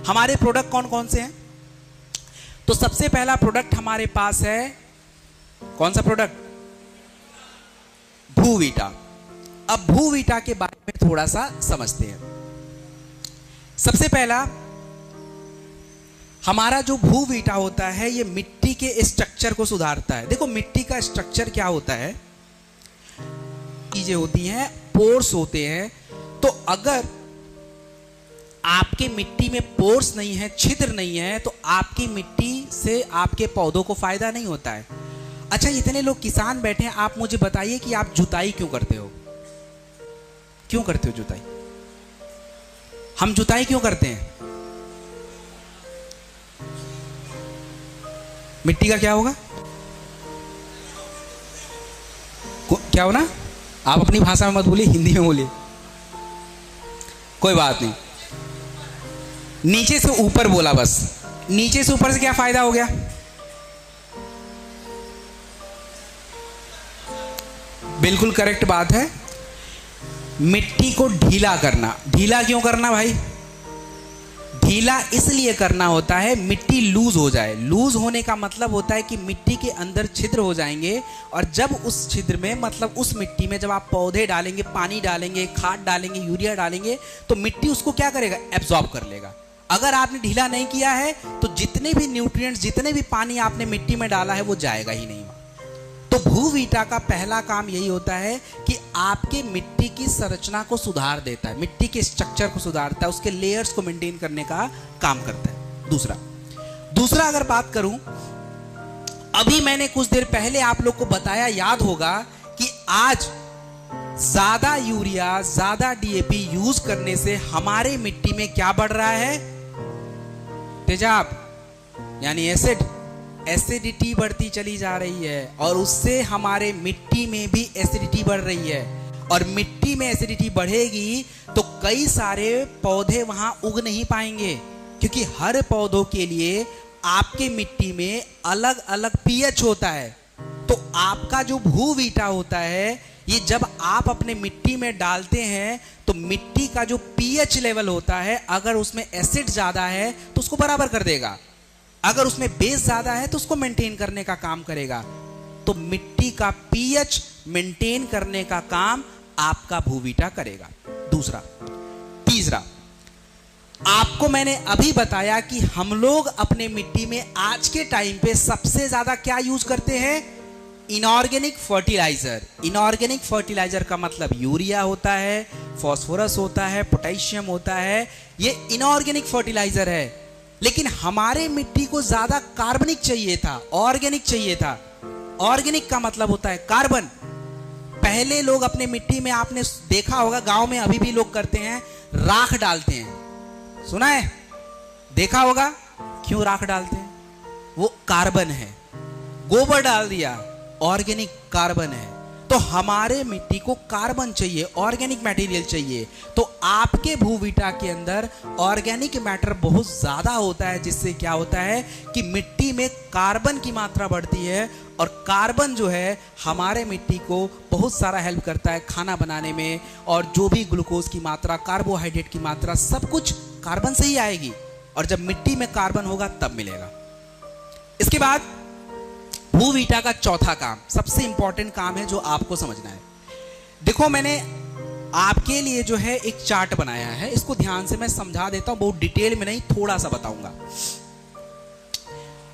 हमारे प्रोडक्ट कौन कौन से हैं? तो सबसे पहला प्रोडक्ट हमारे पास है, कौन सा प्रोडक्ट? भूवीटा। अब भूवीटा के बारे में थोड़ा सा समझते हैं। सबसे पहला, हमारा जो भूवीटा होता है ये मिट्टी के स्ट्रक्चर को सुधारता है। देखो मिट्टी का स्ट्रक्चर क्या होता है, चीजें होती हैं, पोर्स होते हैं। तो अगर आपके मिट्टी में पोर्स नहीं है, छिद्र नहीं है, तो आपकी मिट्टी से आपके पौधों को फायदा नहीं होता है। अच्छा, इतने लोग किसान बैठे हैं, आप मुझे बताइए कि आप जुताई क्यों करते हो? क्यों करते हो जुताई? हम जुताई क्यों करते हैं? मिट्टी का क्या होगा? क्या हो ना? आप अपनी भाषा में मत बोलिए, हिंदी में बोलिए, कोई बात नहीं। नीचे से ऊपर बोला बस। नीचे से ऊपर से क्या फायदा हो गया? बिल्कुल करेक्ट बात है, मिट्टी को ढीला करना। ढीला क्यों करना भाई? ढीला इसलिए करना होता है मिट्टी लूज हो जाए। लूज होने का मतलब होता है कि मिट्टी के अंदर छिद्र हो जाएंगे, और जब उस छिद्र में, मतलब उस मिट्टी में जब आप पौधे डालेंगे, पानी डालेंगे, खाद डालेंगे, यूरिया डालेंगे, तो मिट्टी उसको क्या करेगा? एब्जॉर्ब कर लेगा। अगर आपने ढीला नहीं किया है तो जितने भी न्यूट्रिएंट्स, जितने भी पानी आपने मिट्टी में डाला है वो जाएगा ही नहीं। तो भूवीटा का पहला काम यही होता है कि आपके मिट्टी की संरचना को सुधार देता है, मिट्टी के स्ट्रक्चर को सुधारता है, उसके लेयर्स को मेंटेन करने का काम करता है। दूसरा अगर बात करूं, अभी मैंने कुछ देर पहले आप लोग को बताया, याद होगा कि आज ज्यादा यूरिया, ज्यादा डीएपी यूज करने से हमारे मिट्टी में क्या बढ़ रहा है? तेजाब, यानी एसिड, एसिडिटी बढ़ती चली जा रही है, और उससे हमारे मिट्टी में भी एसिडिटी बढ़ रही है। और मिट्टी में एसिडिटी बढ़ेगी तो कई सारे पौधे वहां उग नहीं पाएंगे, क्योंकि हर पौधों के लिए आपके मिट्टी में अलग अलग पीएच होता है। तो आपका जो भूवीटा होता है, ये जब आप अपने मिट्टी में डालते हैं तो मिट्टी का जो पीएच लेवल होता है, अगर उसमें एसिड ज्यादा है तो उसको बराबर कर देगा, अगर उसमें बेस ज्यादा है तो उसको मेंटेन करने का काम करेगा। तो मिट्टी का पीएच मेंटेन करने का काम आपका भूवीटा करेगा। तीसरा, आपको मैंने अभी बताया कि हम लोग अपने मिट्टी में आज के टाइम पे सबसे ज्यादा क्या यूज करते हैं? Inorganic fertiliser. इनऑर्गेनिक फर्टिलाइजर का मतलब यूरिया होता है, फास्फोरस होता है, पोटेशियम होता है, ये इनऑर्गेनिक फर्टिलाइजर है। लेकिन हमारे मिट्टी को ज्यादा कार्बनिक चाहिए था, ऑर्गेनिक चाहिए था। ऑर्गेनिक का मतलब होता है कार्बन। पहले लोग अपने मिट्टी में, आपने देखा होगा, गांव में अभी भी लोग करते हैं, राख डालते हैं, सुना है, देखा होगा। क्यों राख डालते हैं? वो कार्बन है। गोबर डाल दिया, ऑर्गेनिक कार्बन है। तो हमारे मिट्टी को कार्बन चाहिए, ऑर्गेनिक मटेरियल चाहिए। तो आपके भूवीटा के अंदर ऑर्गेनिक मैटर बहुत ज्यादा होता है, जिससे क्या होता है कि मिट्टी में कार्बन की मात्रा बढ़ती है, और कार्बन जो है हमारे मिट्टी को बहुत सारा हेल्प करता है खाना बनाने में, और जो भी ग्लूकोज की मात्रा, कार्बोहाइड्रेट की मात्रा, सब कुछ कार्बन से ही आएगी, और जब मिट्टी में कार्बन होगा तब मिलेगा। इसके बाद भूवीटा का चौथा काम, सबसे इंपॉर्टेंट काम है जो आपको समझना है। देखो मैंने आपके लिए जो है एक चार्ट बनाया है, इसको ध्यान से मैं समझा देता हूं, बहुत डिटेल में नहीं, थोड़ा सा बताऊंगा।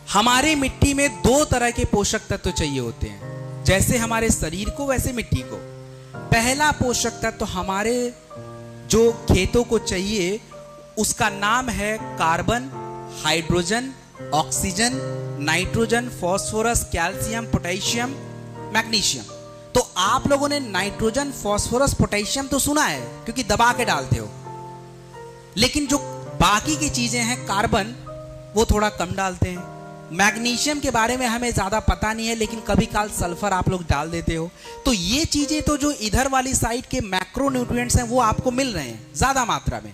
हमारे मिट्टी में दो तरह के पोषक तत्व चाहिए होते हैं, जैसे हमारे शरीर को वैसे मिट्टी को। पहला पोषक तत्व हमारे जो खेतों को चाहिए उसका नाम है carbon, hydrogen, oxygen, nitrogen, phosphorus, calcium, potassium, magnesium. तो आप लोगों ने नाइट्रोजन, फास्फोरस, पोटेशियम तो सुना है क्योंकि दबा के डालते हो, लेकिन जो बाकी की चीजें हैं, कार्बन, वो थोड़ा कम डालते हैं। मैग्नीशियम के बारे में हमें ज्यादा पता नहीं है, लेकिन कभी काल सल्फर आप लोग डाल देते हो। तो ये चीजें तो जो इधर वाली साइड के मैक्रो न्यूट्रिएंट्स हैं वो आपको मिल रहे हैं ज्यादा मात्रा में,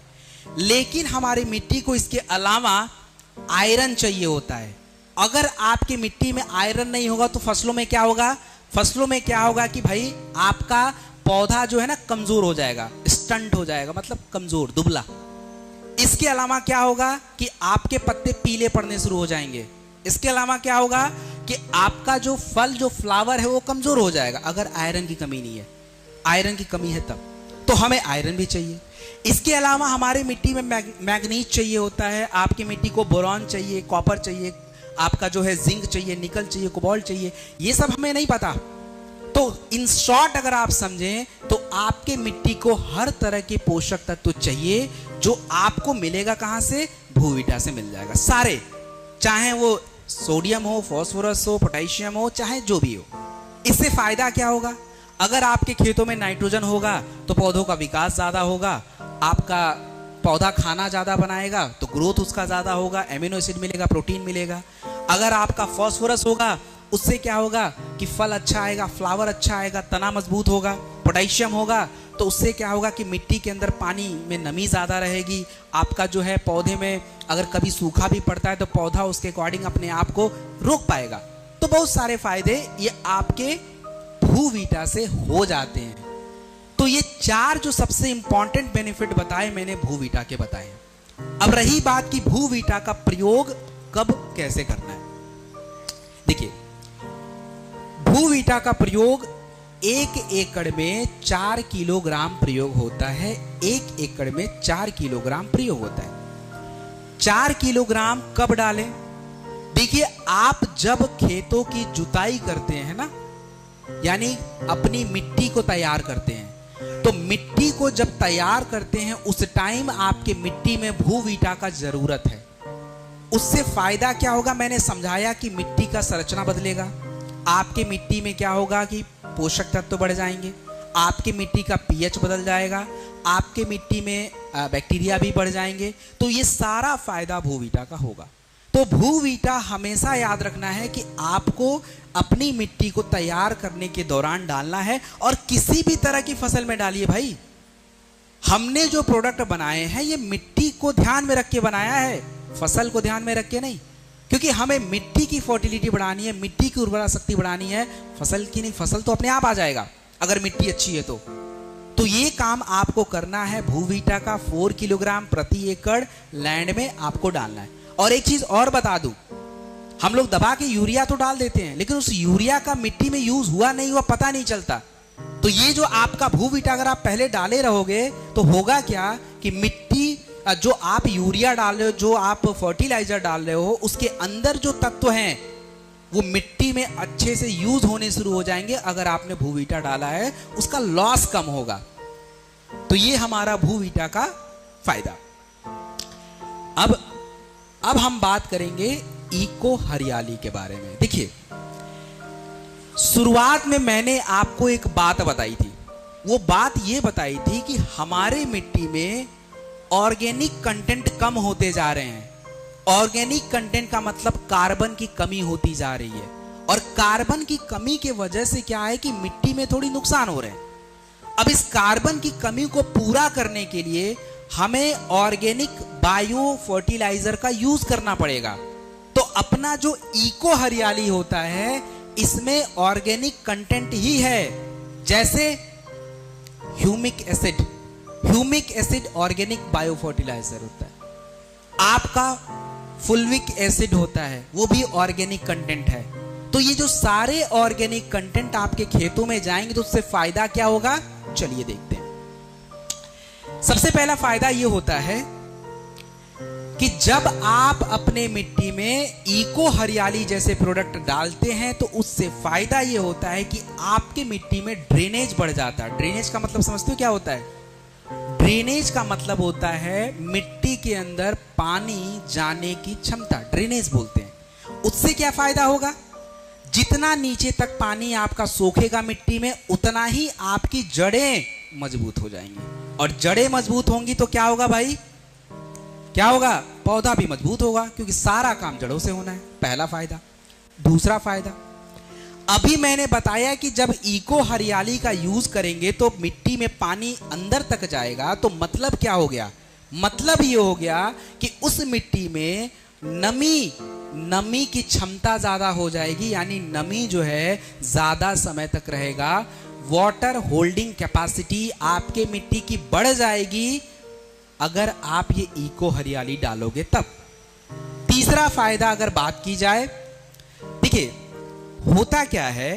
लेकिन हमारी मिट्टी को इसके अलावा आयरन चाहिए होता है। अगर आपकी मिट्टी में आयरन नहीं होगा तो फसलों में क्या होगा? फसलों में क्या होगा कि भाई आपका पौधा जो है ना कमजोर हो जाएगा, स्टंट हो जाएगा, मतलब कमजोर, दुबला। इसके अलावा क्या होगा कि आपके पत्ते पीले पड़ने शुरू हो जाएंगे। इसके अलावा क्या होगा कि आपका जो फल, जो फ्लावर है वो कमजोर हो जाएगा। अगर आयरन की कमी नहीं है, आयरन की कमी है तब तो हमें आयरन भी चाहिए। इसके अलावा हमारे मिट्टी में मैग्नीज चाहिए होता है, आपकी मिट्टी को बोरॉन चाहिए, कॉपर चाहिए, आपका जो है जिंक चाहिए, निकल चाहिए, कोबाल्ट चाहिए। ये सब हमें नहीं पता। तो इन शॉर्ट अगर आप समझें तो आपके मिट्टी को हर तरह के पोषक तत्व चाहिए, जो आपको मिलेगा कहां से? भूविटा से मिल जाएगा सारे, चाहे वो सोडियम हो, फास्फोरस हो, पोटेशियम हो, चाहे जो भी हो। इससे फायदा क्या होगा? अगर आपके खेतों में नाइट्रोजन होगा तो पौधों का विकास ज्यादा होगा, आपका पौधा खाना ज्यादा बनाएगा तो ग्रोथ उसका ज्यादा होगा, एमिनो एसिड मिलेगा, प्रोटीन मिलेगा। अगर आपका फास्फोरस होगा उससे क्या होगा कि फल अच्छा आएगा, फ्लावर अच्छा आएगा, तना मजबूत होगा। पोटेशियम होगा तो उससे क्या होगा कि मिट्टी के अंदर पानी में नमी ज़्यादा रहेगी, आपका जो है पौधे में अगर कभी सूखा भी पड़ता है तो पौधा उसके अकॉर्डिंग अपने आप को रोक पाएगा। तो बहुत सारे फायदे ये आपके भूविटा से हो जाते हैं। तो ये 4 जो सबसे इंपॉर्टेंट बेनिफिट बताए मैंने भूविटा के बताए। अब रही बात कि भूविटा का प्रयोग कब कैसे करना है। देखिए, भूविटा का प्रयोग 1 एकड़ में 4 किलोग्राम प्रयोग होता है। 1 एकड़ में 4 किलोग्राम प्रयोग होता है। 4 किलोग्राम कब डालें? देखिए, आप जब खेतों की जुताई करते हैं ना, यानी अपनी मिट्टी को तैयार करते हैं, तो मिट्टी को जब तैयार करते हैं उस टाइम आपके मिट्टी में भूविटा का जरूरत है। उससे फायदा क्या होगा? मैंने समझाया कि मिट्टी का संरचना बदलेगा, आपके मिट्टी में क्या होगा कि पोषक तत्व बढ़ जाएंगे, आपके मिट्टी का पीएच बदल जाएगा, आपके मिट्टी में बैक्टीरिया भी बढ़ जाएंगे। तो ये सारा फायदा भूविटा का होगा। तो भूविटा हमेशा याद रखना है कि आपको अपनी मिट्टी को तैयार करने के दौरान डालना है, और किसी भी तरह की फसल में डालिए भाई। हमने जो प्रोडक्ट बनाए हैं ये मिट्टी को ध्यान में रख के बनाया है, फसल को ध्यान में रख के नहीं, क्योंकि हमें मिट्टी की फर्टिलिटी बढ़ानी है, मिट्टी की उर्वरा शक्ति बढ़ानी है, फसल की नहीं। फसल तो अपने आप आ जाएगा अगर मिट्टी अच्छी है तो ये काम आपको करना है। भूविटा का 4 किलोग्राम प्रति एकड़ लैंड में आपको डालना है। और एक चीज और बता दूं, हम लोग दबा के यूरिया तो डाल देते हैं, लेकिन उस यूरिया का मिट्टी में यूज हुआ नहीं हुआ पता नहीं चलता। तो ये जो आपका भूविटा अगर आप पहले डाले रहोगे तो होगा क्या कि मिट्टी, जो आप यूरिया डाल रहे हो, जो आप फर्टिलाइजर डाल रहे हो, उसके अंदर जो तत्व हैं वो मिट्टी में अच्छे से यूज होने शुरू हो जाएंगे। अगर आपने भूविटा डाला है उसका लॉस कम होगा। तो ये हमारा भूविटा का फायदा। अब हम बात करेंगे इको हरियाली के बारे में। देखिए, शुरुआत में मैंने आपको एक बात बताई थी। वो बात ये बताई थी कि हमारे मिट्टी में ऑर्गेनिक कंटेंट कम होते जा रहे हैं। ऑर्गेनिक कंटेंट का मतलब कार्बन की कमी होती जा रही है, और कार्बन की कमी के वजह से क्या है कि मिट्टी में थोड़ी नुकसान हो रहे हैं। अब इस कार्बन की कमी को पूरा करने के लिए हमें ऑर्गेनिक बायो फर्टिलाइजर का यूज करना पड़ेगा। तो अपना जो इको हरियाली होता है इसमें ऑर्गेनिक कंटेंट ही है, जैसे humic acid organic bio fertiliser होता है, आपका फुल्विक एसिड होता है, वो भी ऑर्गेनिक कंटेंट है। तो ये जो सारे ऑर्गेनिक कंटेंट आपके खेतों में जाएंगे तो उससे फायदा क्या होगा, चलिए देखते हैं। सबसे पहला फायदा ये होता है कि जब आप अपने मिट्टी में इको हरियाली जैसे प्रोडक्ट डालते हैं तो उससे फायदा ये होता है कि आपके मिट्टी में ड्रेनेज बढ़ जाता है। ड्रेनेज का मतलब समझते हो क्या होता है? ड्रेनेज का मतलब होता है मिट्टी के अंदर पानी जाने की क्षमता, ड्रेनेज बोलते हैं। उससे क्या फायदा होगा? जितना नीचे तक पानी आपका सोखेगा मिट्टी में, उतना ही आपकी जड़ें मजबूत हो जाएंगी, और जड़ें मजबूत होंगी तो क्या होगा भाई? क्या होगा? पौधा भी मजबूत होगा, क्योंकि सारा काम जड़ों से होना है। पहला फायदा। दूसरा फायदा, अभी मैंने बताया कि जब इको हरियाली का यूज करेंगे तो मिट्टी में पानी अंदर तक जाएगा। तो मतलब क्या हो गया? मतलब ये हो गया कि उस मिट्टी में नमी की क्षमता ज्यादा हो जाएगी, यानी नमी जो है ज्यादा समय तक रहेगा। वाटर होल्डिंग कैपेसिटी आपके मिट्टी की बढ़ जाएगी, अगर आप ये इको हरियाली डालोगे तब। तीसरा फायदा अगर बात की जाए, देखिए होता क्या है,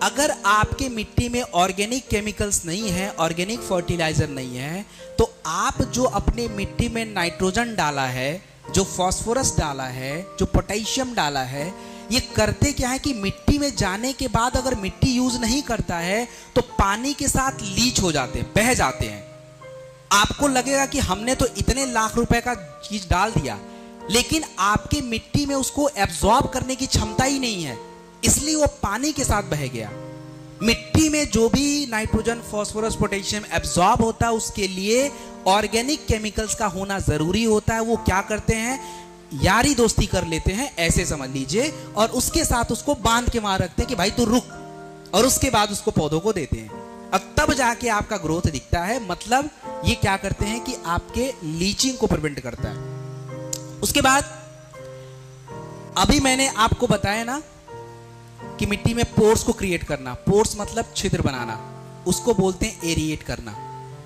अगर आपके मिट्टी में ऑर्गेनिक केमिकल्स नहीं है, ऑर्गेनिक फर्टिलाइजर नहीं है, तो आप जो अपने मिट्टी में नाइट्रोजन डाला है, जो फास्फोरस डाला है, जो पोटेशियम डाला है, ये करते क्या है कि मिट्टी में जाने के बाद अगर मिट्टी यूज नहीं करता है तो पानी के साथ लीच हो जाते हैं, बह जाते हैं। आपको लगेगा कि हमने तो इतने लाख रुपए का चीज डाल दिया, लेकिन आपके मिट्टी में उसको एब्जॉर्ब करने की क्षमता ही नहीं है, इसलिए वो पानी के साथ बह गया। मिट्टी में जो भी नाइट्रोजन, फास्फोरस, पोटेशियम एब्जॉर्ब होता है, उसके लिए ऑर्गेनिक केमिकल्स का होना जरूरी होता है। वो क्या करते हैं, यारी दोस्ती कर लेते हैं, ऐसे समझ लीजिए, और उसके साथ उसको बांध के वहां रखते हैं कि भाई तू रुक, और उसके बाद उसको पौधों को देते हैं। अब तब जाके आपका ग्रोथ दिखता है। मतलब ये क्या करते हैं कि आपके लीचिंग को प्रिवेंट करता है। उसके बाद अभी मैंने आपको बताया ना कि मिट्टी में पोर्स को क्रिएट करना, पोर्स मतलब छिद्र बनाना, उसको बोलते हैं एरिएट करना।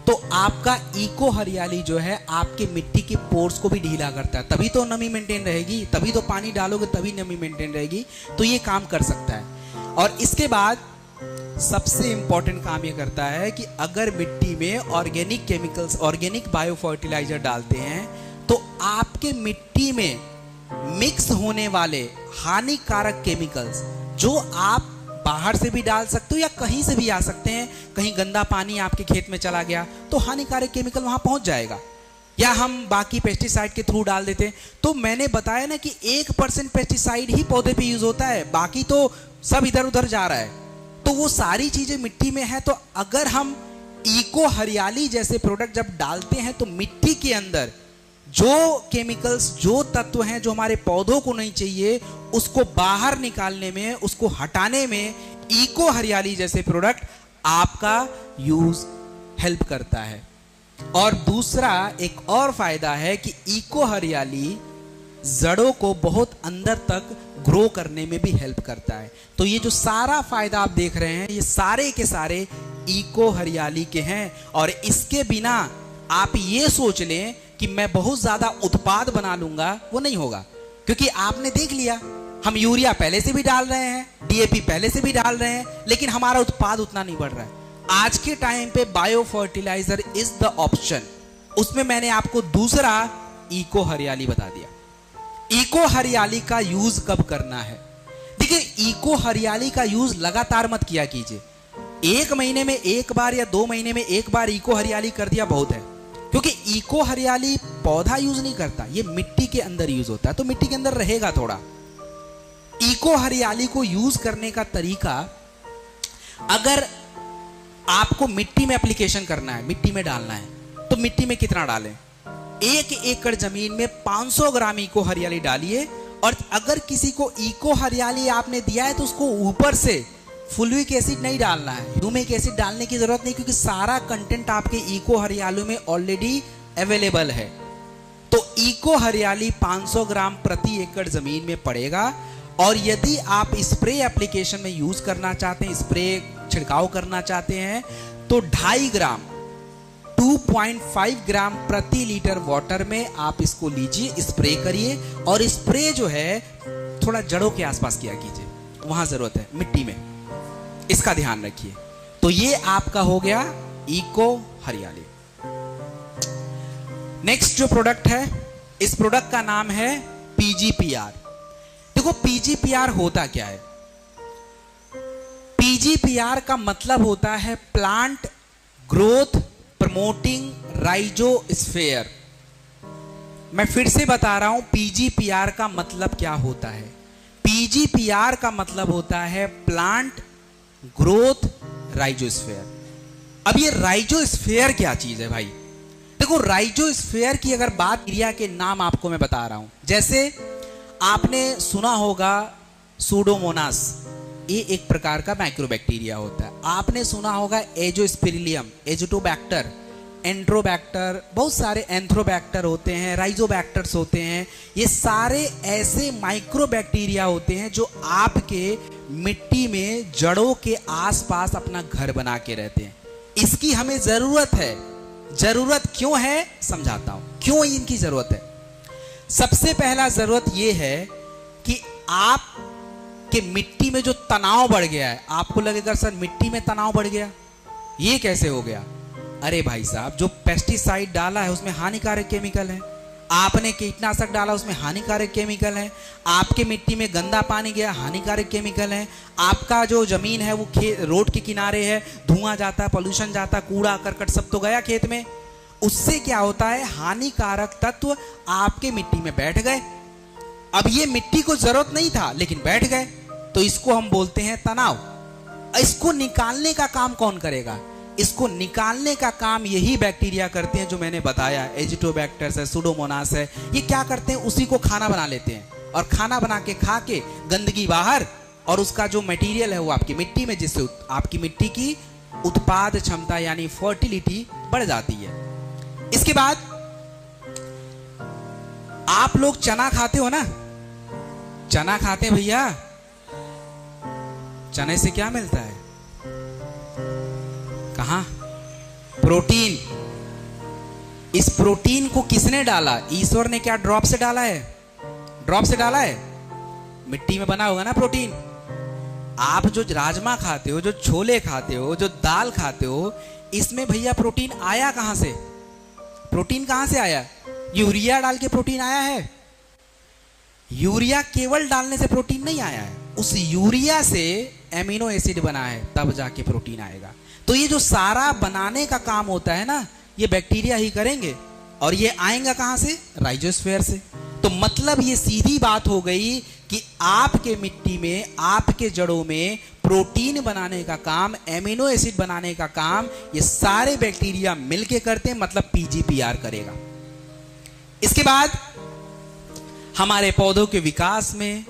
तो आपका इको हरियाली जो है आपके मिट्टी के पोर्स को भी ढीला करता है, तभी तो नमी मेंटेन रहेगी, तभी तो पानी डालोगे तभी नमी मेंटेन रहेगी। तो ये काम कर सकता है। और इसके बाद सबसे इंपॉर्टेंट काम ये करता है कि अगर मिट्टी में organic chemicals, organic bio fertiliser डालते हैं, तो आपके मिट्टी में मिक्स होने वाले हानिकारक केमिकल्स जो आप बाहर से भी डाल सकते हो या कहीं से भी आ सकते हैं, कहीं गंदा पानी आपके खेत में चला गया तो हानिकारक केमिकल वहां पहुंच जाएगा, या हम बाकी पेस्टिसाइड के थ्रू डाल देते हैं। तो मैंने बताया ना कि 1% पेस्टिसाइड ही पौधे पे यूज होता है, बाकी तो सब इधर उधर जा रहा है। तो वो सारी चीजें मिट्टी में है। तो अगर हम इको हरियाली जैसे प्रोडक्ट जब डालते हैं तो मिट्टी के अंदर जो केमिकल्स, जो तत्व हैं जो हमारे पौधों को नहीं चाहिए, उसको बाहर निकालने में, उसको हटाने में इको हरियाली जैसे प्रोडक्ट आपका यूज हेल्प करता है। और दूसरा एक और फायदा है कि इको हरियाली जड़ों को बहुत अंदर तक ग्रो करने में भी हेल्प करता है। तो ये जो सारा फायदा आप देख रहे हैं, ये सारे के सारे इको हरियाली के हैं। और इसके बिना आप ये सोच लें कि मैं बहुत ज्यादा उत्पाद बना लूंगा, वो नहीं होगा। क्योंकि आपने देख लिया, हम यूरिया पहले से भी डाल रहे हैं, डीएपी पहले से भी डाल रहे हैं, लेकिन हमारा उत्पाद उतना नहीं बढ़ रहा है। आज के टाइम पे bio fertiliser is the option. उसमें मैंने आपको दूसरा इको हरियाली बता दिया। इको हरियाली का यूज कब करना है? देखिए, इको हरियाली का यूज लगातार मत किया कीजिए। 1 महीने में 1 बार या 2 महीने में 1 बार इको हरियाली कर दिया बहुत है। क्योंकि इको हरियाली पौधा यूज नहीं करता, ये मिट्टी के अंदर यूज होता है, तो मिट्टी के अंदर रहेगा थोड़ा। इको हरियाली को यूज करने का तरीका, अगर आपको मिट्टी में एप्लीकेशन करना है, मिट्टी में डालना है, तो मिट्टी में कितना डालें? 1 एकड़ जमीन में 500 ग्राम इको हरियाली डालिए। और अगर किसी को इको हरियाली आपने दिया है तो उसको ऊपर से फुल्विक एसिड नहीं डालना है, ह्यूमिक एसिड डालने की जरूरत नहीं, क्योंकि सारा कंटेंट आपके इको हरियाली में ऑलरेडी अवेलेबल है। तो इको हरियाली 500 ग्राम प्रति एकड़ जमीन में पड़ेगा। और यदि आप स्प्रे एप्लीकेशन में यूज करना चाहते हैं, स्प्रे छिड़काव करना चाहते हैं, तो 2.5 ग्राम 2.5 ग्राम प्रति लीटर वाटर में आप इसको लीजिए, स्प्रे करिए। और स्प्रे जो है थोड़ा जड़ों के आसपास किया कीजिए, वहां जरूरत है, मिट्टी में, इसका ध्यान रखिए। तो ये आपका हो गया इको हरियाली। नेक्स्ट जो प्रोडक्ट है, इस प्रोडक्ट का नाम है पीजीपीआर। देखो, पीजीपीआर होता क्या है? पीजीपीआर का मतलब होता है प्लांट ग्रोथ प्रमोटिंग राइजोस्फीयर। मैं फिर से बता रहा हूं, पीजीपीआर का मतलब क्या होता है। पीजीपीआर का मतलब होता है प्लांट ग्रोथ राइजोस्फीयर। अब ये राइजोस्फीयर क्या चीज है भाई? देखो, राइजोस्फीयर की अगर बात, क्रिया के नाम आपको मैं बता रहा हूं। जैसे आपने सुना होगा सूडोमोनास, ये एक प्रकार का माइक्रोबैक्टीरिया होता है। आपने सुना होगा एजोस्पिरिलियम, एजोटोबैक्टर, एंट्रोबैक्टर, बहुत सारे एंथ्रोबैक्टर होते हैं, राइजोबैक्टर्स होते हैं। ये सारे ऐसे माइक्रोबैक्टीरिया होते हैं जो आपके मिट्टी में जड़ों के आसपास अपना घर बना के रहते हैं। इसकी हमें जरूरत है, जरूरत क्यों है समझाता हूं, क्यों इनकी जरूरत है। सबसे पहला जरूरत यह है कि आप के मिट्टी में जो तनाव बढ़ गया है, आपको लगेगा सर मिट्टी में तनाव बढ़ गया, ये कैसे हो गया? अरे भाई साहब, जो पेस्टिसाइड डाला है उसमें हानिकारक केमिकल है, आपने कीटनाशक डाला उसमें हानिकारक केमिकल है, आपके मिट्टी में गंदा पानी गया, हानिकारक केमिकल है, आपका जो जमीन है वो रोड के किनारे है, धुआं जाता है, पोल्यूशन जाता है, कूड़ा करकट सब तो गया खेत में, उससे क्या होता है, हानिकारक तत्व आपके मिट्टी में बैठ गए। अब ये मिट्टी को जरूरत नहीं था लेकिन बैठ गए, तो इसको हम बोलते हैं तनाव। इसको निकालने का काम कौन करेगा? इसको निकालने का काम यही बैक्टीरिया करते हैं जो मैंने बताया, एजिटोबैक्टर्स है, सुडोमोनास है। ये क्या करते हैं, उसी को खाना बना लेते हैं और खाना बना के खा के गंदगी बाहर, और उसका जो मटेरियल है वो आपकी मिट्टी में, जिससे आपकी मिट्टी की उत्पाद क्षमता यानी फर्टिलिटी बढ़ जाती है। इसके बाद आप लोग चना खाते हो ना, चना खाते हैं भैया, चने से क्या मिलता है? कहां? प्रोटीन। इस प्रोटीन को किसने डाला? ईश्वर ने क्या ड्रॉप से डाला है? ड्रॉप से डाला है? मिट्टी में बना होगा ना प्रोटीन। आप जो राजमा खाते हो, जो छोले खाते हो, जो दाल खाते हो, इसमें भैया प्रोटीन आया कहां से? प्रोटीन कहां से आया? यूरिया डाल के प्रोटीन आया है? यूरिया केवल डालने से प्रोटीन नहीं आया है, उस यूरिया से एमिनो एसिड बना है, तब जाके प्रोटीन आएगा। तो ये जो सारा बनाने का काम होता है ना, ये बैक्टीरिया ही करेंगे, और ये आएगा कहां से? राइजोस्फीयर से। तो मतलब ये सीधी बात हो गई कि आपके मिट्टी में, आपके जड़ों में प्रोटीन बनाने का काम, एमिनो एसिड बनाने का काम ये सारे बैक्टीरिया मिलके करते हैं, मतलब पीजीपीआर करेगा। इसके बाद हमारे पौधों के विकास में,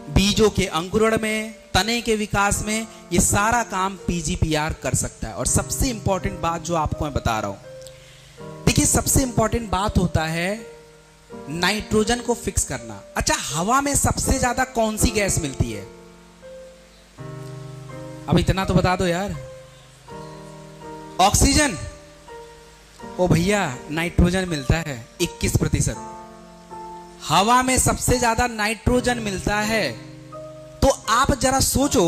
बीजों के अंकुरण में, तने के विकास में, ये सारा काम पीजीपीआर कर सकता है। और सबसे इंपॉर्टेंट बात जो आपको मैं बता रहा हूं, देखिए सबसे इंपॉर्टेंट बात होता है नाइट्रोजन को फिक्स करना। अच्छा, हवा में सबसे ज्यादा कौन सी गैस मिलती है? अब इतना तो बता दो यार। ऑक्सीजन। ओ भैया, नाइट्रोजन मिलता है 21%। हवा में सबसे ज्यादा नाइट्रोजन मिलता है। तो आप जरा सोचो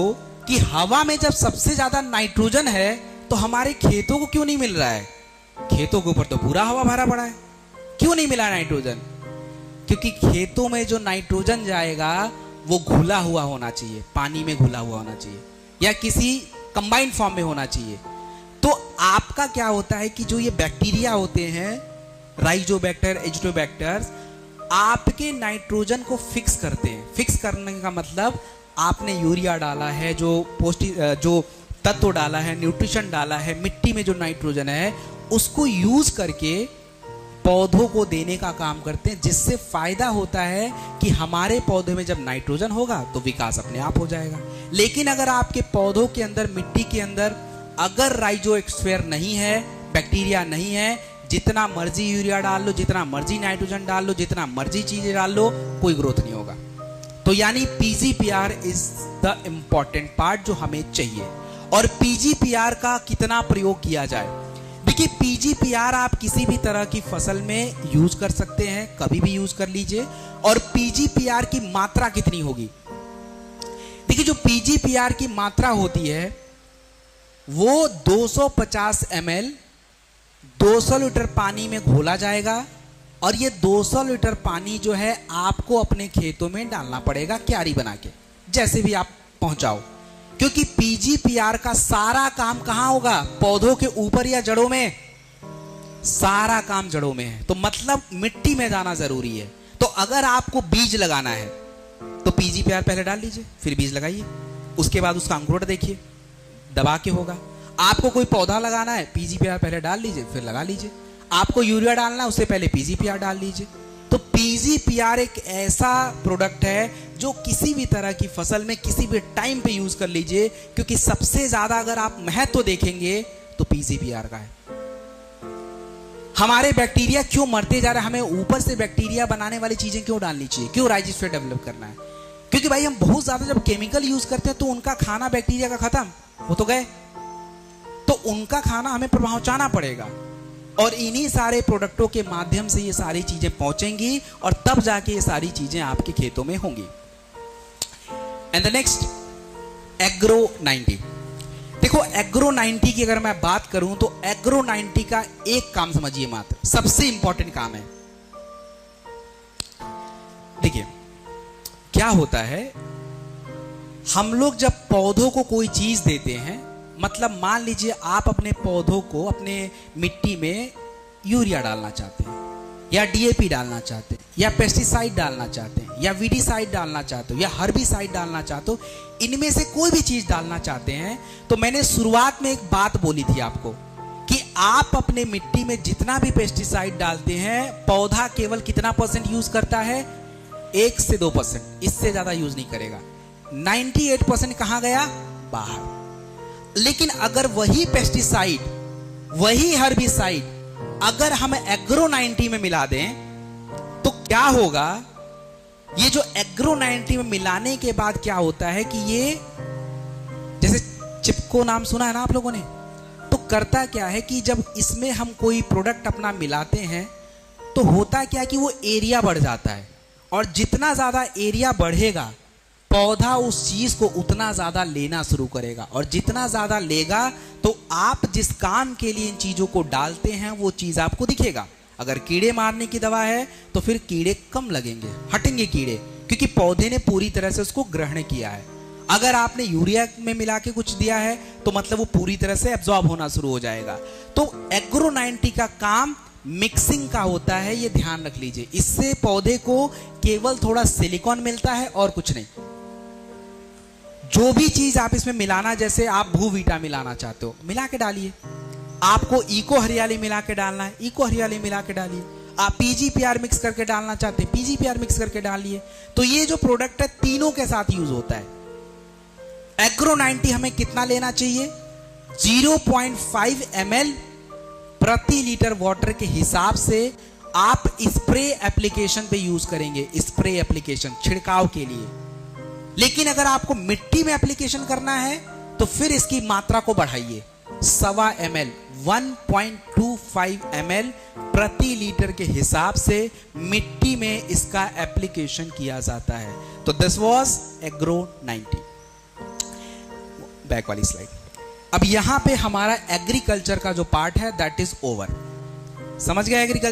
कि हवा में जब सबसे ज्यादा नाइट्रोजन है तो हमारे खेतों को क्यों नहीं मिल रहा है? खेतों के ऊपर तो पूरा हवा भरा पड़ा है, क्यों नहीं मिला नाइट्रोजन? क्योंकि खेतों में जो नाइट्रोजन जाएगा वो घुला हुआ होना चाहिए, पानी में घुला हुआ होना चाहिए, या किसी कंबाइंड फॉर्म में होना चाहिए। तो आपका क्या होता है कि जो ये बैक्टीरिया होते हैं, राइजोबैक्टर, एजिटोबैक्टर्स, आपके नाइट्रोजन को फिक्स करते हैं। फिक्स करने का मतलब आपने यूरिया डाला है, जो तत्व डाला है, न्यूट्रिशन डाला है, मिट्टी में जो नाइट्रोजन है उसको यूज करके पौधों को देने का काम करते हैं, जिससे फायदा होता है कि हमारे पौधे में जब नाइट्रोजन होगा तो विकास अपने आप हो जाएगा। लेकिन अगर आपके पौधों के अंदर, मिट्टी के अंदर अगर राइजोस्फीयर नहीं है, बैक्टीरिया नहीं है, जितना मर्जी यूरिया डाल लो, जितना मर्जी नाइट्रोजन डाल लो, जितना मर्जी चीजें डाल लो, कोई ग्रोथ नहीं होगा। तो यानी PGPR is the important part जो हमें चाहिए। और पीजीपीआर का कितना प्रयोग किया जाए? देखिए, पीजीपीआर आप किसी भी तरह की फसल में यूज कर सकते हैं, कभी भी यूज कर लीजिए। और पीजीपीआर की मात्रा कितनी होगी? देखिए, जो पीजीपीआर की मात्रा होती है वो 250 ml 200 लीटर पानी में घोला जाएगा, और ये 200 लीटर पानी जो है आपको अपने खेतों में डालना पड़ेगा, क्यारी बना के, जैसे भी आप पहुंचाओ। क्योंकि पीजीपीआर का सारा काम कहां होगा? पौधों के ऊपर या जड़ों में? सारा काम जड़ों में है, तो मतलब मिट्टी में जाना जरूरी है। तो अगर आपको बीज लगाना है तो पीजीपीआर पहले डाल लीजिए, फिर बीज लगाइए, उसके बाद उसका अंकुरण देखिए, दबा के होगा। आपको कोई पौधा लगाना है, पीजीपीआर पहले डाल लीजिए, फिर लगा लीजिए। आपको यूरिया डालना है, उससे पहले पीजीपीआर डाल लीजिए। तो पीजीपीआर एक ऐसा प्रोडक्ट है जो किसी भी तरह की फसल में किसी भी टाइम पे यूज कर लीजिए, क्योंकि सबसे ज्यादा अगर आप महत्व देखेंगे तो पीजीपीआर का है। हमारे बैक्टीरिया क्यों मरते जा रहे हैं? हमें ऊपर से बैक्टीरिया बनाने वाली चीजें क्यों डालनी चाहिए? क्यों राइजोस्फीयर डेवलप करना है? क्योंकि भाई हम बहुत ज्यादा जब केमिकल यूज करते हैं तो उनका खाना बैक्टीरिया का खत्म, वो तो गए, तो उनका खाना हमें पहुंचाना पड़ेगा। और इन्हीं सारे प्रोडक्टों के माध्यम से ये सारी चीजें पहुंचेंगी और तब जाके ये सारी चीजें आपके खेतों में होंगी। And the next agro 90। देखो एग्रो 90 की अगर मैं बात करूं तो एग्रो 90 का एक काम समझिए, मात्र सबसे इंपॉर्टेंट काम है। देखिए क्या होता है, हम लोग जब पौधों को कोई चीज देते हैं, मतलब मान लीजिए आप अपने पौधों को अपने मिट्टी में यूरिया डालना चाहते हैं या डीएपी डालना चाहते हैं या पेस्टिसाइड डालना चाहते हैं या वीडीसाइड डालना चाहते हो या हर्बिसाइड डालना चाहते हो, इनमें से कोई भी चीज डालना चाहते हैं, तो मैंने शुरुआत में एक बात बोली थी आपको कि आप अपने मिट्टी में जितना भी पेस्टिसाइड डालते हैं, पौधा केवल कितना % यूज करता है? 1 से 2%, इससे ज्यादा यूज नहीं करेगा। 98% कहां गया? बाहर। लेकिन अगर वही पेस्टिसाइड, वही हर्बिसाइड अगर हम एग्रो 90 में मिला दें तो क्या होगा? ये जो एग्रो 90 में मिलाने के बाद क्या होता है कि ये, जैसे चिपको नाम सुना है ना आप लोगों ने, तो करता क्या है कि जब इसमें हम कोई प्रोडक्ट अपना मिलाते हैं तो होता क्या कि वो एरिया बढ़ जाता है, और जितना ज्यादा एरिया बढ़ेगा पौधा उस चीज को उतना ज्यादा लेना शुरू करेगा, और जितना ज्यादा लेगा तो आप जिस काम के लिए इन चीजों को डालते हैं वो चीज आपको दिखेगा। अगर कीड़े मारने की दवा है तो फिर कीड़े कम लगेंगे, हटेंगे कीड़े, क्योंकि पौधे ने पूरी तरह से उसको ग्रहण किया है। अगर आपने यूरिया में मिला के कुछ दिया है तो मतलब वो पूरी तरह से एब्जॉर्ब होना शुरू हो जाएगा। तो एग्रो 90 का काम मिक्सिंग का होता है, ये ध्यान रख लीजिए। इससे पौधे को केवल थोड़ा सिलिकॉन मिलता है और कुछ नहीं। जो भी चीज आप इसमें मिलाना, जैसे आप भूवीटा मिलाना चाहते हो मिला के डालिए, आपको इको हरियाली मिला के डालना है इको हरियाली मिला के डालिए, आप पीजीपीआर मिक्स करके डालना चाहते हैं पीजीपीआर मिक्स करके डालिए। तो ये जो प्रोडक्ट है तीनों के साथ यूज होता है। एग्रो 90 हमें कितना लेना चाहिए? 0.5 ml प्रति लीटर वाटर के हिसाब से आप स्प्रे एप्लीकेशन पे यूज करेंगे, स्प्रे एप्लीकेशन छिड़काव के लिए। लेकिन अगर आपको मिट्टी में एप्लीकेशन करना है तो फिर इसकी मात्रा को बढ़ाइए, 1.25 ml 1.25 ml प्रति लीटर के हिसाब से मिट्टी में इसका एप्लीकेशन किया जाता है। तो दिस वाज एग्रो 90। बैक वाली स्लाइड। अब यहां पे हमारा एग्रीकल्चर का जो पार्ट है दैट इज ओवर। समझ गए एग्रीकल्चर?